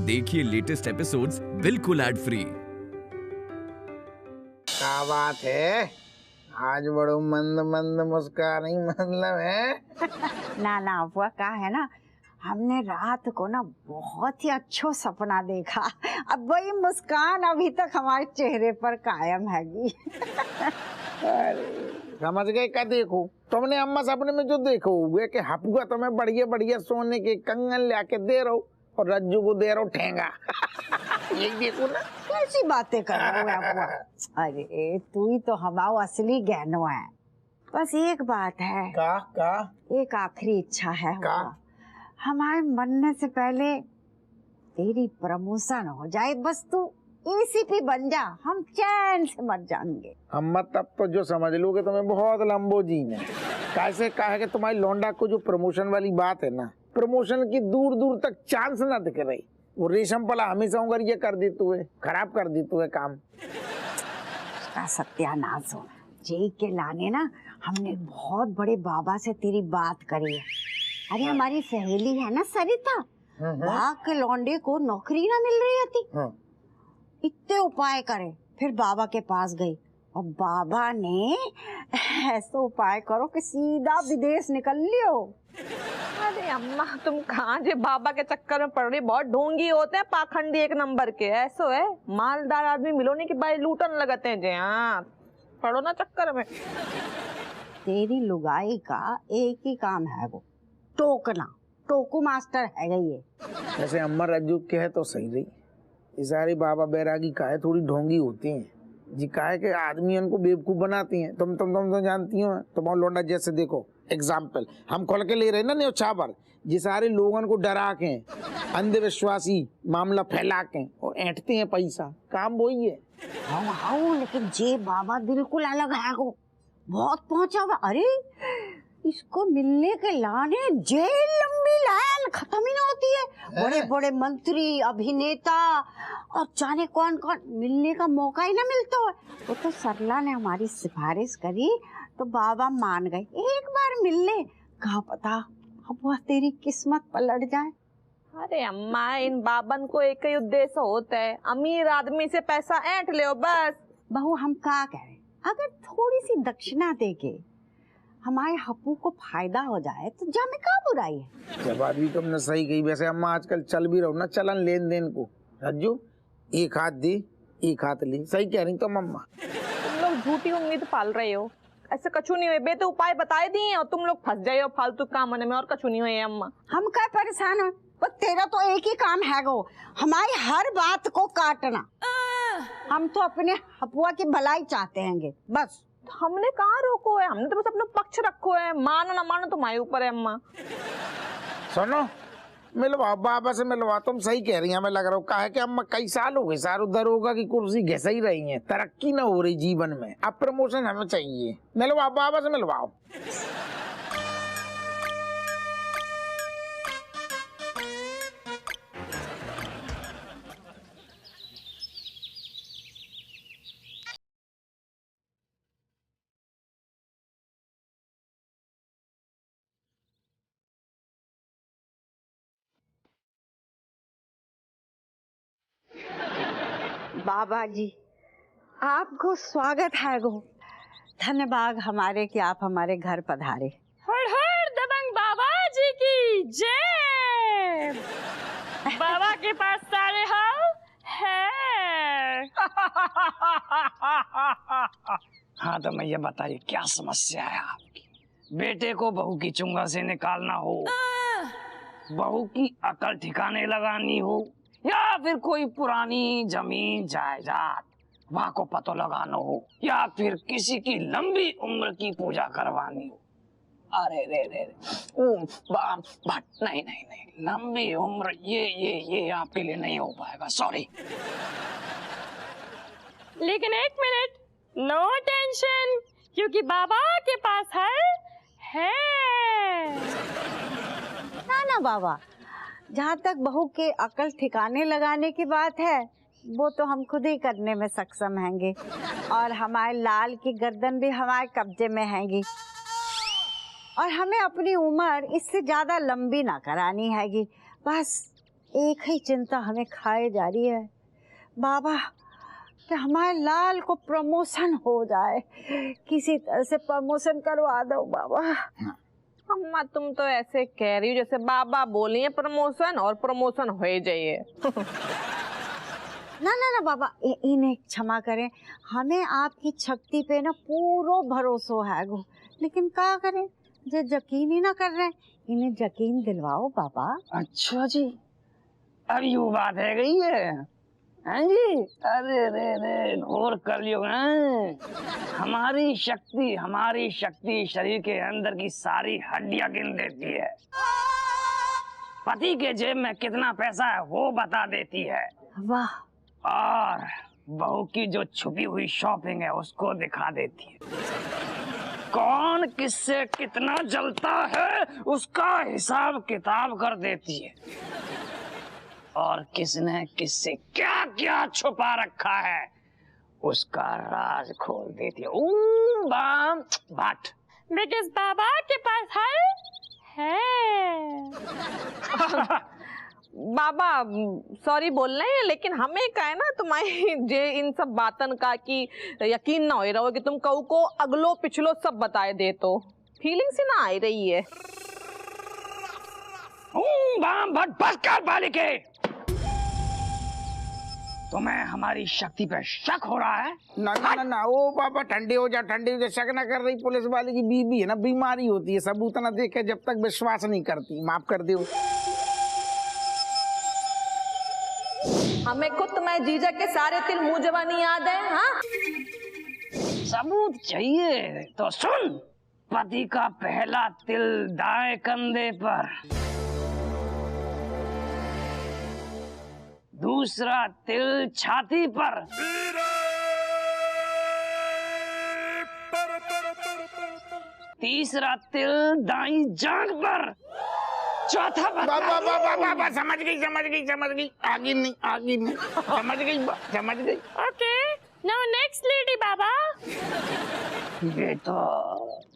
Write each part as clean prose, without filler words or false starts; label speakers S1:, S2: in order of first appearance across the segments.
S1: देखिए latest episodes बिल्कुल ad free.
S2: क्या बात है, आज बड़ो मंद मंद मुस्कान ही मतलब है।
S3: ना हुआ का है ना, हमने रात को ना बहुत ही अच्छा सपना देखा। अब वही मुस्कान अभी तक हमारे चेहरे पर कायम हैगी।
S2: समझ गए क्या? देखो तुमने अम्मा सपने में जो देखो हुए कि हपुआ तुम्हें बढ़िया बढ़िया सोने के कंगन लाके दे रहो और रज्जू को दे रहो ठेंगा। यही देखो ना।
S3: कैसी बातें कर रहे हो अबुआ? अरे तू ही तो हमारा असली गहनो है। बस एक बात है।
S2: का
S3: एक आखिरी इच्छा है।
S2: का?
S3: हमारे मरने से पहले तेरी प्रमोशन हो जाए, बस तू एसीपी बन जा, हम चैन से मर जाएंगे।
S2: अम्मा तब तो जो समझ लो कि तुम्हें बहुत लंबो जीन है। कैसे कहा कि तुम्हारी लौंडा को जो प्रमोशन वाली बात है ना, प्रमोशन की दूर दूर तक चांस ना दिख रही। वो रेशम पला हमेशा उंगर ये कर देते हुए, खराब कर देते हुए काम।
S3: उसका सत्यानाश हो। जे के लाने ना हमने बहुत बड़े बाबा से तेरी बात करी है। अरे हमारी सहेली है ना सरिता, वहाँ के लौंडे को नौकरी ना मिल रही थी। इतने उपाय करे, फिर बाबा के पास गई और बाबा ने ऐसा उपाय करो कि सीधा विदेश निकल लियो।
S4: अरे अम्मा तुम कहाँ जे बाबा के चक्कर में पड़ रही, बहुत ढोंगी होते हैं, पाखंडी एक नंबर के। ऐसो है मालदार आदमी मिलो नहीं कि भाई लूटन लगते हैं जे। हाँ पड़ो ना चक्कर में।
S3: तेरी लुगाई का एक ही काम है, वो टोकना। टोकू मास्टर है ये।
S2: ऐसे अम्मा रज्जू कहे तो सही रही, ये सारी बाबा बैरागी काहे थोड़ी ढोंगी होती हैं जी। काहे के आदमी उनको बेवकूफ बनाती हैं। तुम तो जानती हो। तुम्हारा लौंडा जैसे देखो एग्जाम्पल हम खोल के ले रहे हैं ना न्योछा पर, जी सारे लोगों को डरा के अंधविश्वासी मामला फैला के और ऐंठते हैं पैसा। काम वही है।
S3: हाँ लेकिन जे बाबा बिल्कुल अलग है, वो बहुत पहुंचा हुआ। अरे इसको मिलने के लाने जेल लंबी लाइन खत्म ही ना होती है। बड़े बड़े मंत्री, अभिनेता और जाने कौन कौन मिलने का मौका ही ना मिलता है। वो तो सरला ने हमारी सिफारिश करी तो बाबा मान गए। एक बार मिल ले, कहा पता अब वह तेरी किस्मत पलट जाए।
S4: अरे अम्मा इन बाबन को एक ही उद्देश्य होता है, अमीर आदमी से पैसा ऐंठ ले बस।
S3: बहू हम क्या करें, अगर थोड़ी सी दक्षिणा देके हमारे हप्पू को फायदा हो जाए तो जामे क्या बुराई है।
S2: जब आदमी तुमने सही कही। वैसे अम्मा आजकल चल भी रहो ना चलन लेन देन को, रज्जू एक हाथ दे एक हाथ ले। सही कह रही तुम अम्मा।
S4: तुम लोग झूठी उम्मीद पाल रहे हो, ऐसे कछु नहीं हुए। बे तो उपाय बताए दिए और तुम लोग फंस जाए हो फालतू काम होने में, और कछु नहीं हुए अम्मा।
S3: हम क्या परेशान है, पर तेरा तो एक ही काम है गो, हमारी हर बात को काटना। हम तो अपने हपुआ की भलाई चाहते हैं बस।
S4: हमने कहाँ रोको है, हमने तो बस अपना पक्ष रखो है। मानो ना मानो तुम्हारे ऊपर है अम्मा।
S2: सुनो मिलवाओ बाबा से मिलवा। तुम सही कह रही हैं, हमें लग रहा हूँ। कहा कि अम्मा कई साल हो गए सारू दरोगा की कुर्सी घिस ही रही है, तरक्की ना हो रही जीवन में। अब प्रमोशन हमें चाहिए। मिलवाओ बाबा से मिलवाओ।
S3: बाबा जी आपको स्वागत है गो। धन्यवाद हमारे कि आप हमारे घर पधारे।
S5: हर हर दबंग बाबा जी की जय। बाबा के पास सारे हाल है।
S6: हाँ तो मैं ये बताइए क्या समस्या है आपकी? बेटे को बहू की चुंगा से निकालना हो, बहू की अकल ठिकाने लगानी हो, या फिर कोई पुरानी जमीन जायदाद वहाँ को पता लगाना हो, या फिर किसी की लंबी उम्र की पूजा करवानी हो। अरे रे रे नहीं, लंबी उम्र ये आपके लिए नहीं हो पाएगा, सॉरी।
S5: लेकिन एक मिनट, नो टेंशन, क्योंकि बाबा के पास है।
S3: ना बाबा, जहाँ तक बहू के अकल ठिकाने लगाने की बात है वो तो हम खुद ही करने में सक्षम हैंगे, और हमारे लाल की गर्दन भी हमारे कब्जे में हैगी, और हमें अपनी उम्र इससे ज्यादा लंबी ना करानी हैगी। बस एक ही चिंता हमें खाए जा रही है बाबा, कि हमारे लाल को प्रमोशन हो जाए, किसी तरह से प्रमोशन करवा दो बाबा।
S4: अम्मा तुम तो ऐसे कह रही हो जैसे बाबा बोली है प्रमोशन और प्रमोशन हो ही जाइए।
S3: ना ना ना बाबा, इन्हें क्षमा करें, हमें आपकी शक्ति पे ना पूरो भरोसा है गो, लेकिन क्या करें जो यकीन ही ना कर रहे, इन्हें यकीन दिलवाओ बाबा।
S6: अच्छा जी, अब ये बात है गई है हैं जी? अरे रे रे घोर कलयुग है। हमारी शक्ति शरीर के अंदर की सारी हड्डियां गिन देती है। पति के जेब में कितना पैसा है वो बता देती है।
S3: वाह।
S6: और बहू की जो छुपी हुई शॉपिंग है उसको दिखा देती है। कौन किससे कितना जलता है उसका हिसाब किताब कर देती है। और किसने किससे क्या क्या छुपा रखा है उसका राज खोल देती है। Balm Bhat.
S5: बिकॉज़ बाबा के पास है।
S4: बाबा सॉरी बोल रहे हैं, लेकिन हमें का है ना तुम्हारी जे इन सब बातन का कि यकीन ना हो रहा हो कि तुम कहू को अगलो पिछलो सब बताए दे, तो फीलिंग से ना आ रही है।
S6: बाम भट बस कर बालिके। तुम्हें हमारी शक्ति पे शक हो रहा है?
S2: ना ना ना ना, ओ बाबा ठंडे हो जा, ठंडे हो जा। शक ना कर रही, पुलिस वाले की बीबी है ना, बीमारी होती है, सबूत ना देखे जब तक विश्वास नहीं करती। माफ कर दो।
S4: हमें खुद तुम्हारे जीजा के सारे तिल मुंह जवानी याद है। हाँ
S6: सबूत चाहिए तो सुन। पति का पहला तिल दाएं कंधे पर, दूसरा तिल छाती पर, तीसरा तिल दाईं जांघ पर, चौथा
S2: बाबा समझ गई आगे नहीं समझ गई।
S5: ओके, नाउ नेक्स्ट लेडी बाबा।
S6: ये तो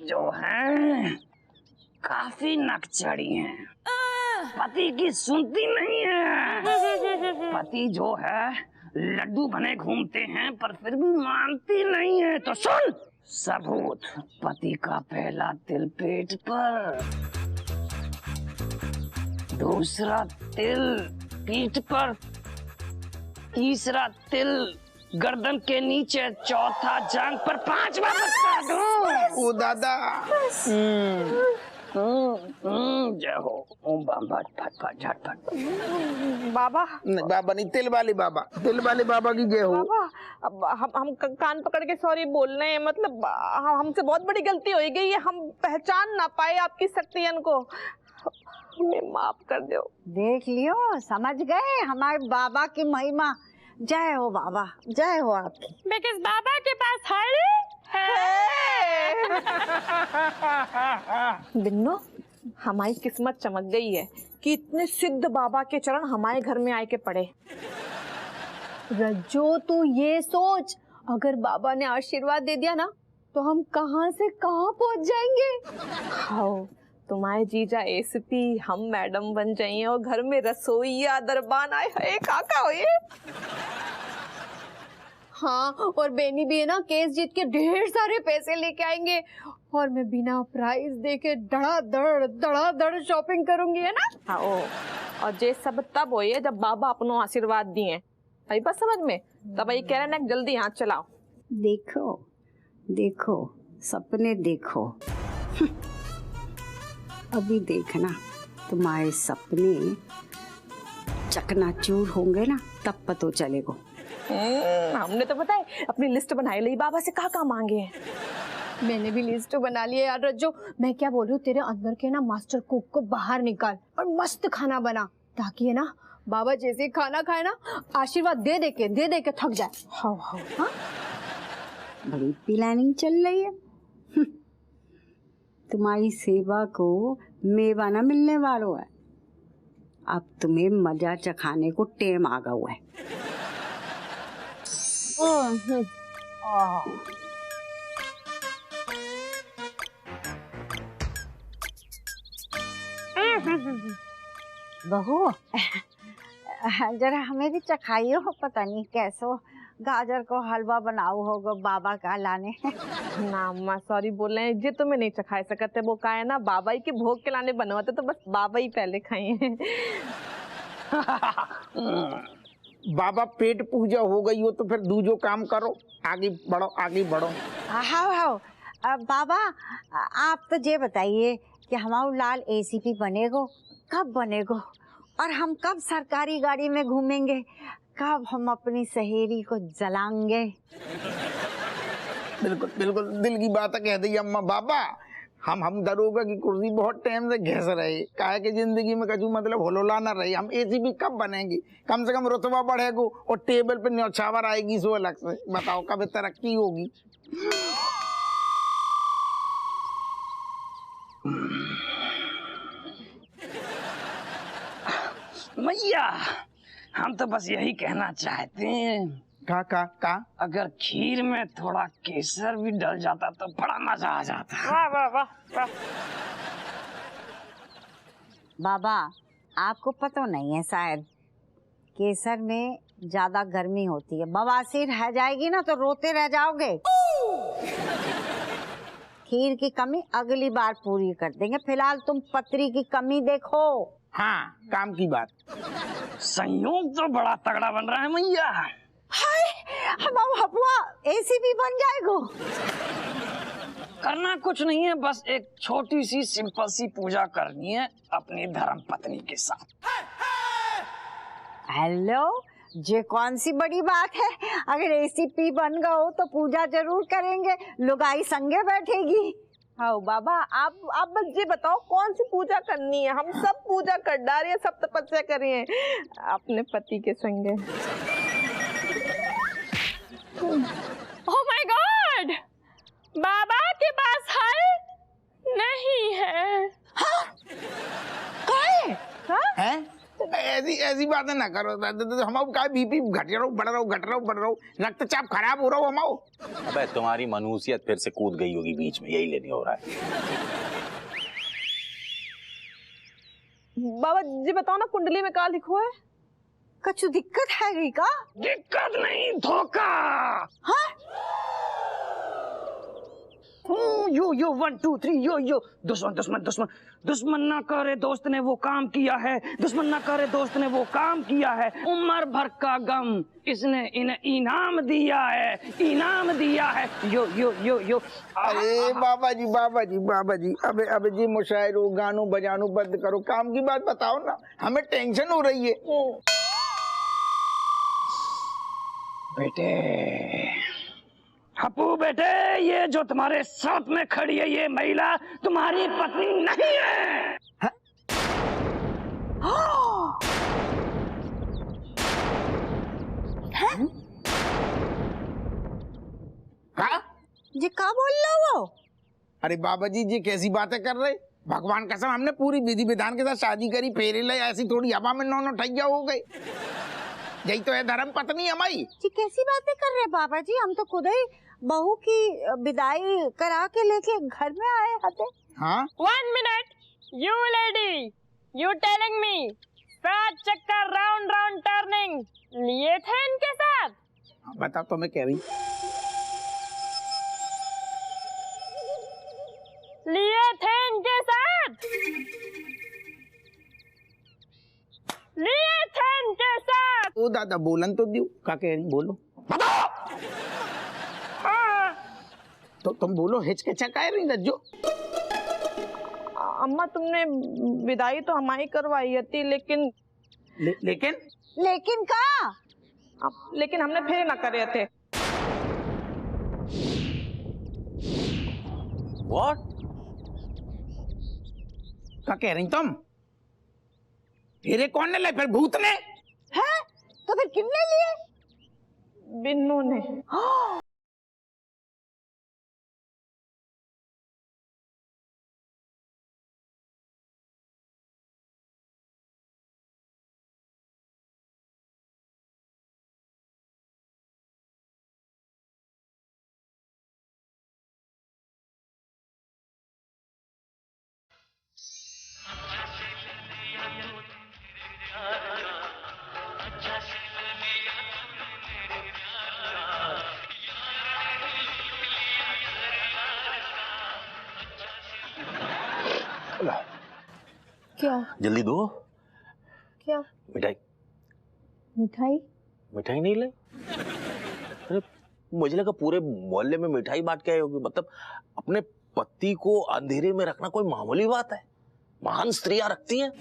S6: जो है काफी नकचड़ी हैं। पति की सुनती नहीं है। पति जो है लड्डू बने घूमते हैं पर फिर भी मानती नहीं है। तो सुन सबूत। पति का पहला तिल पेट पर, दूसरा तिल पीठ पर, तीसरा तिल गर्दन के नीचे, चौथा जांघ पर, पांचवा बता दो।
S2: ओ दादा।
S6: जय हो। ओम बम भट फट फट झट फट।
S4: बाबा
S2: नहीं बाबा नहीं, तिल वाले बाबा की जय हो।
S4: बाबा अब हम कान पकड़ के सॉरी बोल रहे हैं, मतलब हमसे बहुत बड़ी गलती हो गई है, हम पहचान ना पाए आपकी शक्तियन को, हमें माफ कर दो।
S3: देख लियो, समझ गए हमारे बाबा की महिमा। जय हो बाबा, जय हो आपकी।
S5: बिकॉज़ बाबा के पास
S4: बिन्नो हमारी किस्मत चमक गई है कि इतने सिद्ध बाबा के चरण हमारे घर में आए के पड़े।
S7: रज्जो तू ये सोच, अगर बाबा ने आशीर्वाद दे दिया ना तो हम कहां से कहां पहुंच जाएंगे।
S4: हाँ तुम्हारे जीजा एसपी, हम मैडम बन जाइए और घर में रसोईया दरबान आए है काका हो ये।
S7: हाँ, और बेनी भी है ना केस जीत के ढेर सारे पैसे लेके आएंगे और मैं बिना प्राइस देके धड़ाधड़ शॉपिंग करूंगी, है ना।
S4: हाँ और जे सब तब हो जब बाबा अपनो आशीर्वाद दिए। अभी बस समझ में, तब ये कह रहे ना जल्दी हाथ चलाओ।
S3: देखो देखो सपने देखो। अभी देखना तुम्हारे सपने चकनाचूर होंगे ना, तब पता चलेगा।
S4: हमने तो पता है अपनी लिस्ट बनाई ली, बाबा से कहाँ मांगे हैं।
S7: मैंने भी लिस्ट बना ली है यार रज्जो। मैं क्या बोल रही हूँ, तेरे अंदर के ना मास्टर कुक को बाहर निकाल और मस्त खाना बना, ताकि है ना बाबा जैसे खाना खाए ना आशीर्वाद दे दे के थक जाए। हाँ हाँ हाँ,
S3: बड़ी प्लानिंग चल रही है। तुम्हारी सेवा को मेवा ना मिलने वालों है। अब तुम्हें मजा चखाने को टेम आ गया हुआ है। बहू जरा हमें भी चखाइयो, पता नहीं कैसो गाजर को हलवा बनाओ होगा बाबा का लाने।
S4: ना अम्मा सॉरी बोल रहे हैं, जी तुम्हें नहीं चखा सकते, वो का है ना बाबा ही के भोग के लाने बनवाते, तो बस बाबा ही पहले खाए।
S2: बाबा पेट पूजा हो गई हो तो फिर दूजो काम करो, आगे बढ़ो आगे बढ़ो।
S3: हाँ हाँ बाबा, आप तो ये बताइए कि हमारा लाल एसीपी बनेगो, कब बनेगो, और हम कब सरकारी गाड़ी में घूमेंगे, कब हम अपनी सहेली को जलाएंगे।
S2: बिल्कुल बिल्कुल दिल की बात कह दी अम्मा। बाबा हम दरोगा की कुर्सी बहुत टाइम से घिस रहे, काहे कि जिंदगी में कछु मतलब होलोला ना रही। हम एसीपी कब बनेंगे, कम से कम रुतबा बढ़ेगो और टेबल पे न्यौछावर आएगी सो अलग से, बताओ कब तरक्की होगी।
S6: मैया हम तो बस यही कहना चाहते हैं,
S2: का
S6: अगर खीर में थोड़ा केसर भी डल जाता तो बड़ा मजा आ जाता।
S5: वाह वाह वाह वाह।
S3: बाबा आपको पता नहीं है शायद, केसर में ज्यादा गर्मी होती है, बवासीर रह जाएगी ना तो रोते रह जाओगे। खीर की कमी अगली बार पूरी कर देंगे, फिलहाल तुम पत्री की कमी देखो।
S2: हाँ काम की बात।
S6: संयोग तो बड़ा तगड़ा बन रहा है मैया।
S3: हाय हमारा हपुआ एसीपी बन जाएगो।
S6: करना कुछ नहीं है, बस एक छोटी सी सिंपल सी पूजा करनी है अपनी धर्म पत्नी के साथ।
S3: हेलो, ये कौन सी बड़ी बात है, अगर एसीपी बन गए तो पूजा जरूर करेंगे, लुगाई संगे बैठेगी।
S4: हाँ बाबा आप बस ये बताओ कौन सी पूजा करनी है, हम सब पूजा कर डाले, सब तपस्या करिए अपने पति के संगे।
S5: ओह माय गॉड, बाबा के पास हल नहीं है।
S2: हैं? ऐसी बातें ना करो, हमारे का बीपी घट रहा, रक्तचाप खराब हो रहा हो हमारे।
S8: अबे तुम्हारी मनुष्यत फिर से कूद गई होगी बीच में, यही लेने हो रहा है।
S4: बाबा जी बताओ ना कुंडली में क्या लिखो है?
S3: कछु दिक्कत है गई का?
S6: दिक्कत नहीं, धोखा।
S3: हाँ?
S6: यो 1 2 3 यो दुश्मन ना करे दोस्त ने वो काम किया है, दुश्मन ना करे दोस्त ने वो काम किया है, उम्र भर का गम इसने इन्हें इनाम दिया है। यो।
S2: अरे बाबा जी अबे जी मुशायरो गानो बजानो बंद करो, काम की बात बताओ ना, हमें टेंशन हो रही है।
S6: बेटे हप्पू बेटे, ये जो तुम्हारे साथ में खड़ी है ये महिला तुम्हारी पत्नी नहीं है।
S3: जी क्या बोल रहे हो?
S2: अरे बाबा जी कैसी बातें कर रहे, भगवान कसम हमने पूरी विधि विधान के साथ शादी करी, फेरे ले, ऐसी थोड़ी हवा में नौ ठैया हो गई, यही तो है धर्म पत्नी हमारी।
S3: जी कैसी बातें कर रहे बाबा जी, हम तो खुद ही बहू की विदाई करा के लेके घर में आए थे।
S2: हाँ
S5: 1 minute, you lady, you telling me 7 चक्कर राउंड राउंड टर्निंग लिए थे इनके साथ?
S2: बताओ तो मैं कह रही,
S5: लिए थे इनके साथ? लिए थे इनके साथ?
S2: ओ दादा बोलन तो दियो, क्या कह रही बोलो।
S5: हाँ।
S2: तो तुम बोलो, हिचकिचाए रही रज्जो।
S4: अम्मा तुमने विदाई तो हमारी करवाई थी, लेकिन
S3: लेकिन का?
S4: लेकिन हमने फेरे ना करे थे।
S8: What?
S2: क्या कह रही तुम? फेरे कौन ने ले, फिर भूत ने?
S3: है तो फिर किसने लिए?
S4: बिन्नू ने।
S7: क्या?
S8: जल्दी दो।
S7: क्या?
S8: मिठाई।
S7: मिठाई?
S8: मिठाई नहीं लाई? अरे मुझे लगा पूरे मोहल्ले में मिठाई बांट के आई होगी। मतलब अपने पति को अंधेरे में रखना कोई मामूली बात है? महान स्त्रियां रखती हैं।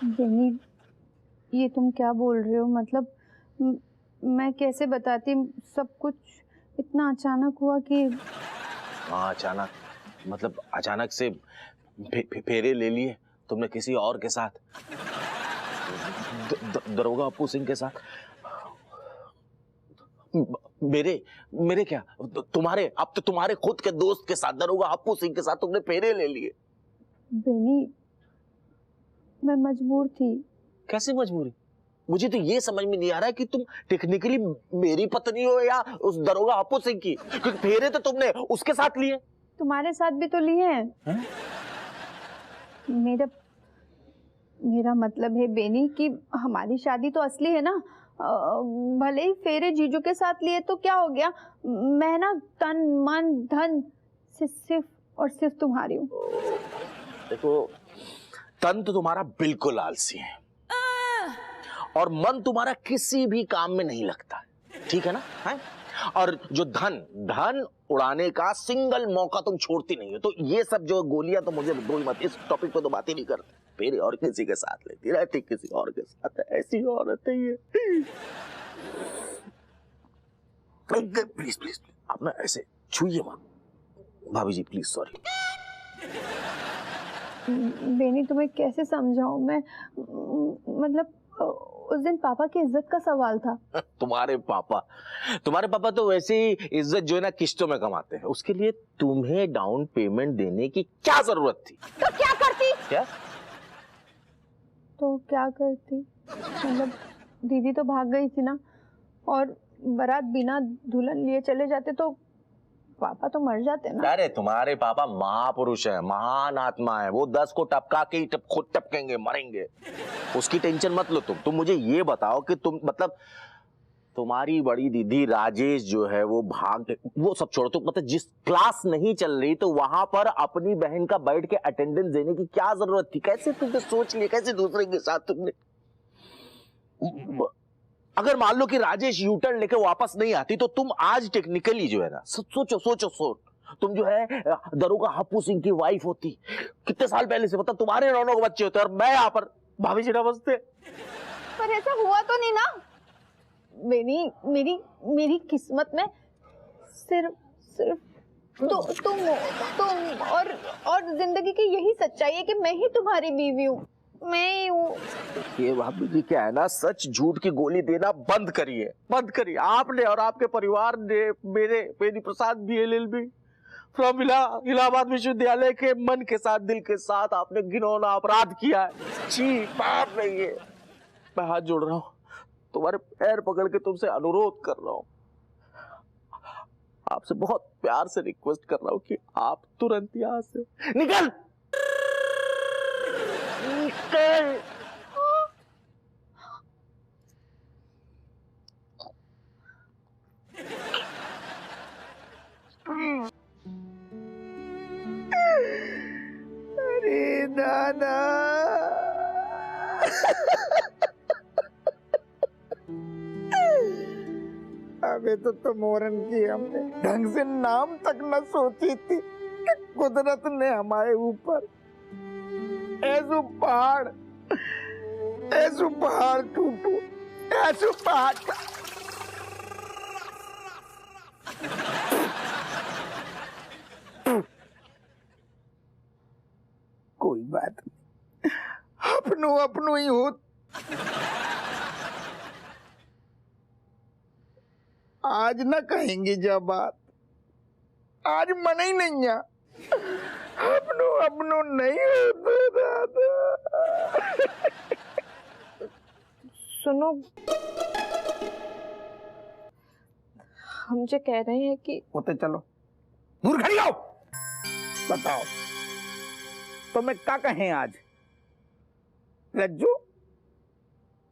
S7: बेनी, ये तुम क्या बोल रहे हो? मतलब मैं कैसे बताती? सब कुछ इतना अचानक हुआ कि।
S8: हाँ अचानक, मतलब अचानक से फेरे ले लिए तुमने किसी और के साथ, दरोगा अप्पू सिंह के साथ। मेरे क्या, तुम्हारे, अब तो तुम्हारे खुद के दोस्त के साथ, दरोगा अप्पू सिंह के साथ तुमने फेरे ले लिए।
S7: बेनी, मैं मजबूर थी।
S8: कैसे मजबूरी? मुझे तो ये समझ में नहीं आ रहा है कि तुम टेक्निकली मेरी पत्नी हो या उस दरोगा अप्पू सिंह की, क्योंकि फेरे तो तुमने उसके साथ लिए।
S7: तुम्हारे साथ भी तो लिए हैं। मेरा मतलब है बेनी कि हमारी शादी तो असली है ना। भले ही फेरे जीजू के साथ लिए तो क्या हो गया? मैं ना तन मन धन से सिर्फ और सिर्फ तुम्हारी हूँ।
S8: देखो, तन तो तुम्हारा बिल्कुल आलसी है और मन तुम्हारा किसी भी काम में नहीं लगता, ठीक है ना? है? और जो धन उड़ाने का सिंगल मौका तुम छोड़ती नहीं हो। तो ये सब जो गोलियां तो मुझे दो ही मत, इस टॉपिक पे तो बात ही नहीं करते। फिर और किसी के साथ लेती रहती, किसी और के साथ। ऐसी औरत है ये। प्लीज प्लीज आप ना ऐसे छुइए मत भाभी जी, प्लीज। सॉरी
S7: बेनी, तुम्हें कैसे समझाऊं मैं? मतलब उस दिन पापा की इज्जत का सवाल था।
S8: तुम्हारे पापा तो वैसे ही इज्जत जो है ना किश्तों में कमाते हैं। उसके लिए तुम्हें डाउन पेमेंट देने की क्या जरूरत थी?
S7: तो क्या करती?
S8: क्या?
S7: तो क्या करती? मतलब दीदी तो भाग गई थी ना, और बारात बिना दुल्हन लिए चले जाते तो पापा तो मर जाते ना।
S8: अरे तुम्हारे पापा महापुरुष है, महान आत्मा है। वो 10 को टपका के ही खुद टपकेंगे, मरेंगे। उसकी टेंशन मत लो तुम मुझे ये बताओ कि तुम, मतलब तुम्हारी बड़ी दीदी राजेश जो है वो भाग, वो सब छोड़ो। तो मतलब जिस क्लास नहीं चल रही तो वहां पर अपनी बहन का बैठ के अटेंडेंस देने की क्या जरूरत थी? कैसे तुमने सोच लिया? कैसे दूसरे के साथ तुमने? अगर मान लो कि राजेश यूटर्न लेके वापस नहीं आती तो तुम आज टेक्निकली जो है ना, सोचो तुम जो है दरोगा अप्पू सिंह की वाइफ होती कितने साल पहले से। मतलब तुम्हारे 9 बच्चे होते और मैं यहाँ पर भाभी जी नमस्ते।
S7: पर ऐसा हुआ तो नहीं ना बेनी? मेरी किस्मत में सिर्फ तुम और जिंदगी की यही सच्चाई है कि मैं ही तुम्हारी बीवी हूँ। मैं ही हूँ।
S8: ये भाभी जी क्या है ना, सच झूठ की गोली देना बंद करिए। आपने और आपके परिवार ने मेरी प्रसाद BLLB फ्रॉम इलाहाबाद विश्वविद्यालय के मन के साथ, दिल के साथ आपने घिनौना अपराध किया है। जी बात नहीं है। मैं हाथ जोड़ रहा हूँ, तुम्हारे पैर पकड़ के तुमसे अनुरोध कर रहा हूँ, आपसे बहुत प्यार से रिक्वेस्ट कर रहा हूँ कि आप तुरंत यहाँ से निकल।
S2: अरे दादा अबे तो मोरन की हमने ढंग से नाम तक न सोची थी। कुदरत ने हमारे ऊपर ऐसो पहाड़ टूटू, ऐसो पहाड़। कोई बात नहीं, अपनो ही हो। आज न कहेंगे जब बात, आज मन ही नहीं है। अपनो नहीं होता दादा।
S4: सुनो, हम जो कह रहे हैं कि
S2: होते चलो दूर खड़ी हो। बताओ तो मैं क्या कहें आज? रज्जू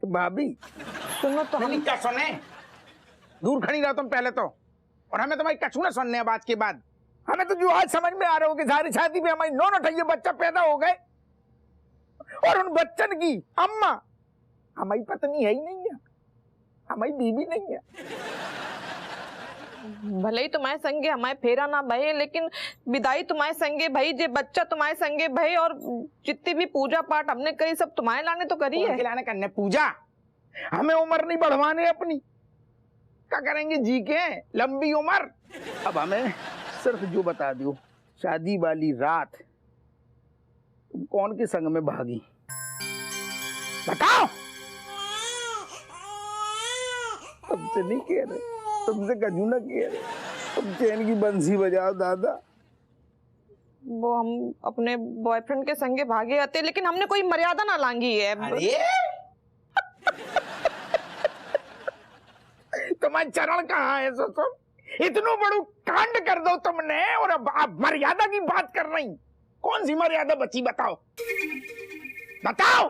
S2: भाभी
S4: सुनो तो
S2: नहीं क्या सुने? दूर खड़ी रहो तुम पहले तो, और हमें तुम्हारी कछू ना सुनने बात के बाद। हमें तो जो आज समझ में आ रहा हो कि सारी शादी में हमारी 9 बच्चा पैदा हो गए। और उन बच्चन की अम्मा हमारी पत्नी है ही नहीं है, हमारी बीवी नहीं है।
S4: भले ही तुम्हारे संगे हमारे फेरा ना भये, लेकिन विदाई तुम्हारे संगे भाई, जे बच्चा तुम्हारे संगे भाई, और जितनी भी पूजा पाठ हमने करी सब तुम्हारे लाने तो करी है।
S2: लाने करने पूजा, हमें उम्र नहीं बढ़वाने अपनी, क्या करेंगे जी के लंबी उम्र। अब हमें सिर्फ जो बता दो, शादी वाली रात तुम कौन के संग में भागी, बताओ। तुमसे नहीं कह रहे, तुमसे कजू ना कह रहे, तुम चैन की बंसी बजाओ दादा।
S4: वो हम अपने बॉयफ्रेंड के संगे भागे आते, लेकिन हमने कोई मर्यादा ना लांगी है।
S2: अरे तुम्हारा चरण कहाँ है सो तुम, इतनो बड़ो कांड कर दो तुमने, और अब आप मर्यादा की बात कर रही, कौन सी मर्यादा बची बताओ, बताओ।